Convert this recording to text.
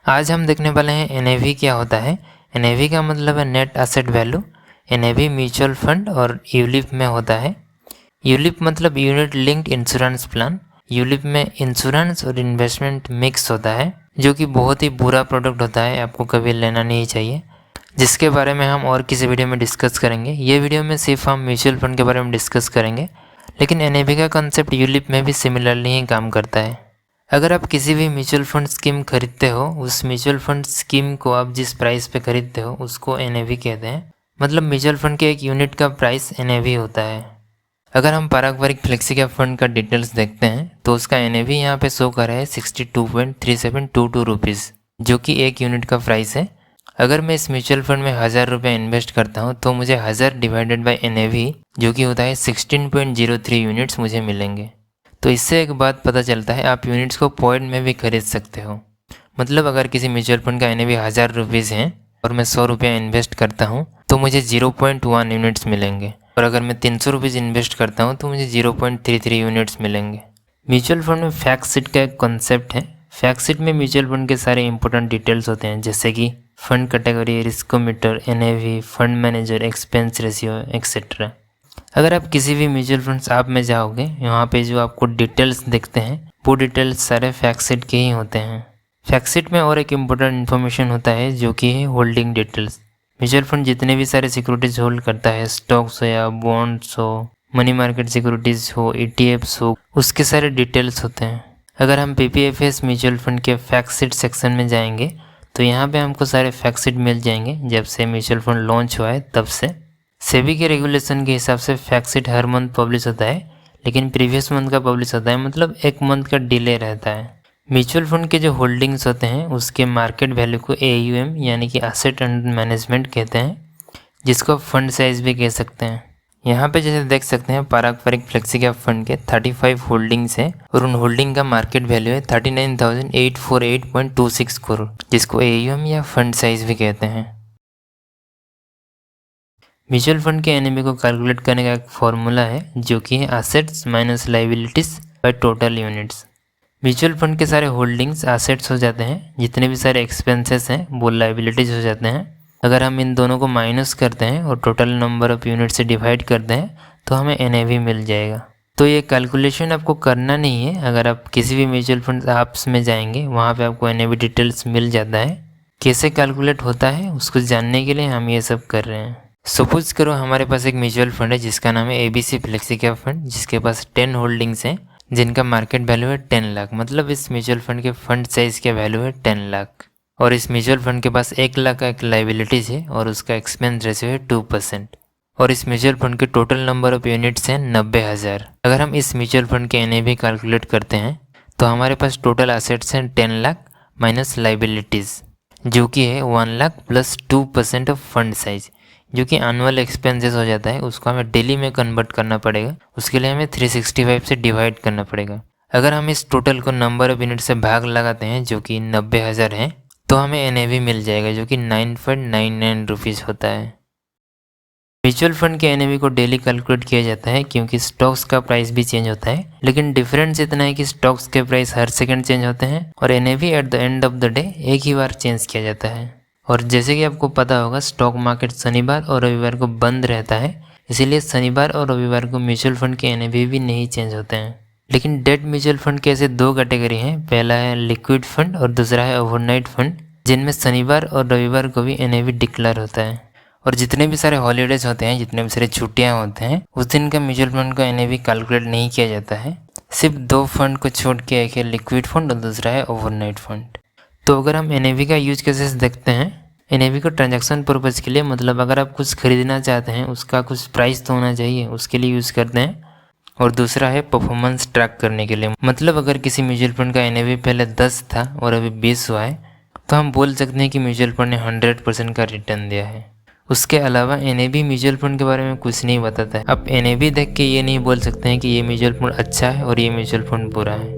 आज हम देखने वाले हैं एनएवी क्या होता है। एनएवी का मतलब है net asset value. NAV mutual fund और यूलिप में होता है। यूलिप मतलब unit linked insurance plan. ULIP में इंश्योरेंस और इन्वेस्टमेंट मिक्स होता है, जो कि बहुत ही बुरा प्रोडक्ट होता है, आपको कभी लेना नहीं चाहिए, जिसके बारे में हम और किसी वीडियो में डिस्कस करेंगे। ये वीडियो में सिर्फ हम म्यूचुअल फंड के बारे में डिस्कस करेंगे, लेकिन एनएवी का कंसेप्ट यूलिप में भी सिमिलरली ही काम करता है। अगर आप किसी भी म्यूचुअल फंड स्कीम खरीदते हो, उस म्यूचुअल फंड स्कीम को आप जिस प्राइस पे खरीदते हो उसको एनएवी कहते हैं। मतलब म्यूचुअल फंड के एक यूनिट का प्राइस एनएवी होता है। अगर हम पारंपरिक फ्लेक्सी कैप फंड का डिटेल्स देखते हैं तो उसका एनएवी यहाँ पे शो कर रहा है 62.3722 रुपीज़, जो कि एक यूनिट का प्राइस है। अगर मैं इस म्यूचुअल फंड में 1000 रुपये इन्वेस्ट करता हूँ तो मुझे 1000 डिवाइडेड बाई एनएवी, जो कि होता है 16.03 यूनिट्स, मुझे मिलेंगे। तो इससे एक बात पता चलता है, आप यूनिट्स को पॉइंट में भी खरीद सकते हो। मतलब अगर किसी म्यूचुअल फंड का एनएवी 1000 रुपीज़ है और मैं 100 रुपया इन्वेस्ट करता हूँ तो मुझे 0.1 यूनिट्स मिलेंगे, और अगर मैं 300 रुपीज़ इन्वेस्ट करता हूँ तो मुझे 0.33 यूनिट्स मिलेंगे। म्यूचुअल फंड में फैक्ट शीट का एक कॉन्सेप्ट है। फैक्ट शीट में म्यूचुअल फंड के सारे इंपॉर्टेंट डिटेल्स होते हैं, जैसे कि fund category, riskometer, NAV, fund manager, expense ratio etcetera. अगर आप किसी भी म्यूचुअल फंड्स ऐप में जाओगे, यहाँ पे जो आपको डिटेल्स दिखते हैं वो डिटेल्स सारे फैक्ट शीट के ही होते हैं। फैक्ट शीट में और एक इम्पोर्टेंट इन्फॉर्मेशन होता है, जो कि है होल्डिंग डिटेल्स। म्यूचुअल फंड जितने भी सारे सिक्योरिटीज होल्ड करता है, स्टॉक्स हो या बॉन्ड्स हो, मनी मार्केट सिक्योरिटीज हो, ETFs हो, उसके सारे डिटेल्स होते हैं। अगर हम PPFS म्यूचुअल फंड के फैक्ट शीट सेक्शन में जाएंगे तो यहाँ पे हमको सारे फैक्ट शीट मिल जाएंगे। जब से म्यूचुअल फंड लॉन्च हुआ है तब से सेबी के रेगुलेशन के हिसाब से फैक्ट शीट हर मंथ पब्लिश होता है, लेकिन प्रीवियस मंथ का पब्लिश होता है, मतलब एक मंथ का डिले रहता है। म्यूचुअल फंड के जो होल्डिंग्स होते हैं उसके मार्केट वैल्यू को AUM यानी कि एसेट अंडर मैनेजमेंट कहते हैं, जिसको आप फंड साइज भी कह सकते हैं। यहाँ पे जैसे देख सकते हैं पारंपरिक फ्लेक्सी कैप फंड के 35 होल्डिंग्स हैं और उन होल्डिंग का मार्केट वैल्यू है 39,848.26 करोड़, जिसको AUM या फंड साइज भी कहते हैं। म्यूचुअल फंड के एनएवी को कैलकुलेट करने का एक फॉर्मूला है, जो कि है assets minus liabilities by total units. Mutual fund के सारे होल्डिंग्स एसेट्स हो जाते हैं, जितने भी सारे एक्सपेंसेस हैं वो लाइबिलिटीज हो जाते हैं। अगर हम इन दोनों को माइनस करते हैं और टोटल नंबर ऑफ यूनिट से डिवाइड करते हैं तो हमें एनएवी मिल जाएगा। तो ये कैलकुलेशन आपको करना नहीं है। अगर आप किसी भी म्यूचुअल फंड ऐप्स में जाएंगे वहाँ पे आपको एनएवी डिटेल्स मिल जाता है। कैसे कैलकुलेट होता है उसको जानने के लिए हम ये सब कर रहे हैं। सपोज करो हमारे पास एक म्यूचुअल फंड है जिसका नाम है ABC फ्लेक्सी कैप फंड, जिसके पास 10 होल्डिंग्स हैं जिनका मार्केट वैल्यू है 10 लाख। मतलब इस म्यूचुअल फंड के फंड साइज का वैल्यू है 10 लाख, और इस म्यूचुअल फंड के पास 1 लाख का एक लाइबिलिटीज है और उसका एक्सपेंस रेशियो है 2%, और इस म्यूचुअल फंड के टोटल नंबर ऑफ यूनिट्स हैं 90,000। अगर हम इस म्यूचुअल फंड के एनएवी कैलकुलेट करते हैं तो हमारे पास टोटल एसेट्स हैं 10 लाख माइनस लाइबिलिटीज, जो कि है 1 lakh plus 2% of fund size, जो कि एनुअल एक्सपेंसेस हो जाता है। उसको हमें डेली में कन्वर्ट करना पड़ेगा, उसके लिए हमें 365 से डिवाइड करना पड़ेगा। अगर हम इस टोटल को नंबर ऑफ यूनिट से भाग लगाते हैं, जो कि 90,000 है, तो हमें एनएवी मिल जाएगा, जो कि 9.99 रुपीज़ होता है। म्यूचुअल फंड के एनएवी को डेली कैलकुलेट किया जाता है क्योंकि स्टॉक्स का प्राइस भी चेंज होता है, लेकिन डिफरेंस इतना है कि स्टॉक्स के प्राइस हर सेकंड चेंज होते हैं और NAV at the end of the day एक ही बार चेंज किया जाता है। और जैसे कि आपको पता होगा, स्टॉक मार्केट शनिवार और रविवार को बंद रहता है, इसीलिए शनिवार और रविवार को म्यूचुअल फंड के एनएवी भी नहीं चेंज होते हैं। लेकिन डेट म्यूचुअल फंड के ऐसे 2 कैटेगरी हैं। पहला है लिक्विड फंड और दूसरा है ओवरनाइट फंड, जिनमें शनिवार और रविवार को भी एनएवी डिक्लेयर होता है। और जितने भी सारे हॉलीडेज होते हैं, जितने भी सारे छुट्टियाँ होते हैं, उस दिन का म्यूचुअल फंड का एनएवी कैलकुलेट नहीं किया जाता है। सिर्फ 2 फंड को छोड़ के, एक है लिक्विड फंड और दूसरा है ओवरनाइट फंड। तो अगर हम एनएवी का यूज केसेस देखते हैं, एनएवी को ट्रांजैक्शन पर्पज़ के लिए, मतलब अगर आप कुछ खरीदना चाहते हैं उसका कुछ प्राइस तो होना चाहिए, उसके लिए यूज़ करते हैं। और दूसरा है परफॉर्मेंस ट्रैक करने के लिए, मतलब अगर किसी म्यूचुअल फंड का एनएवी पहले 10 था और अभी 20 हुआ है तो हम बोल सकते हैं कि म्यूचुअल फंड ने 100% का रिटर्न दिया है। उसके अलावा एनएवी म्यूचुअल फंड के बारे में कुछ नहीं बताता है। आप एनएवी देख के ये नहीं बोल सकते हैं कि ये म्यूचुअल फंड अच्छा है और ये म्यूचुअल फंड बुरा है।